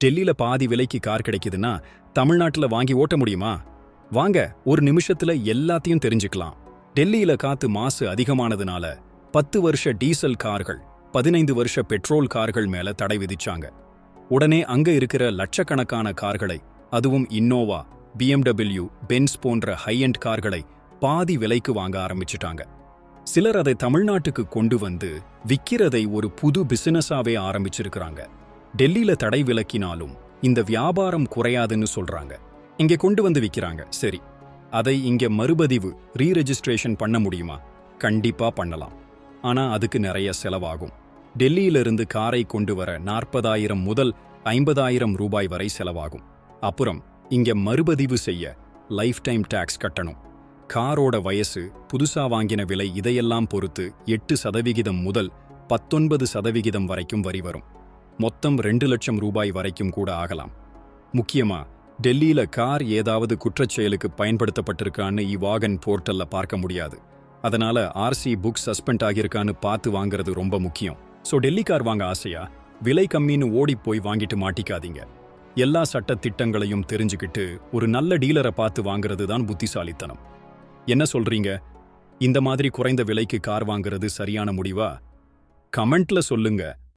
டெல்லியில பாதி விலைக்கு கார் கிடைக்குதுன்னா தமிழ்நாட்டுல வாங்கி ஓட்ட முடியுமா? வாங்க ஒரு நிமிஷத்துல எல்லாத்தையும் தெரிஞ்சுக்கலாம். டெல்லியில காத்து மாசு அதிகமானதுனால 10 வருஷ டீசல் கார்கள் 15 வருஷ பெட்ரோல் கார்கள் மேல தடை விதிச்சாங்க. உடனே அங்க இருக்கிற லட்சக்கணக்கான கார்களை, அதுவும் இன்னோவா, BMW, பென்ஸ் போன்ற ஹை-எண்ட் கார்களை பாதி விலைக்கு வாங்க ஆரம்பிச்சுட்டாங்க. சிலர் அதை தமிழ்நாட்டுக்கு கொண்டு வந்து விக்கிறதை ஒரு புது பிசினஸாவே ஆரம்பிச்சிருக்கிறாங்க. டெல்லியில தடை விலக்கினாலும் இந்த வியாபாரம் குறையாதுன்னு சொல்றாங்க. இங்க கொண்டு வந்து விக்கிறாங்க, சரி. அதை இங்க மறுபதிவு ரீரெஜிஸ்ட்ரேஷன் பண்ண முடியுமா? கண்டிப்பா பண்ணலாம். ஆனா அதுக்கு நிறைய செலவாகும். டெல்லியிலிருந்து காரை கொண்டு வர 40,000 முதல் 50,000 ரூபாய் வரை செலவாகும். அப்புறம் இங்க மறுபதிவு செய்ய லைஃப் டைம் டாக்ஸ் கட்டணும். காரோட வயசு, புதுசா வாங்கின விலை இதையெல்லாம் பொறுத்து 8% முதல் 19% வரைக்கும் வரி வரும். மொத்தம் 2 லட்சம் ரூபாய் வரைக்கும் கூட ஆகலாம். முக்கியமா டெல்லியில கார் ஏதாவது குற்றச்செயலுக்கு பயன்படுத்தப்பட்டிருக்கான்னு இவாகன் போர்ட்டல்ல பார்க்க முடியாது. அதனால ஆர்சி புக் சஸ்பெண்ட் ஆகியிருக்கான்னு பார்த்து வாங்குறது ரொம்ப முக்கியம். ஸோ டெல்லி கார் வாங்க ஆசையா? விலை கம்மின்னு ஓடி போய் வாங்கிட்டு மாட்டிக்காதீங்க. எல்லா சட்ட திட்டங்களையும் தெரிஞ்சுக்கிட்டு ஒரு நல்ல டீலரை பார்த்து வாங்குறது தான் புத்திசாலித்தனம். என்ன சொல்றீங்க? இந்த மாதிரி குறைந்த விலைக்கு கார் வாங்குறது சரியான முடிவா? கமெண்ட்ல சொல்லுங்க.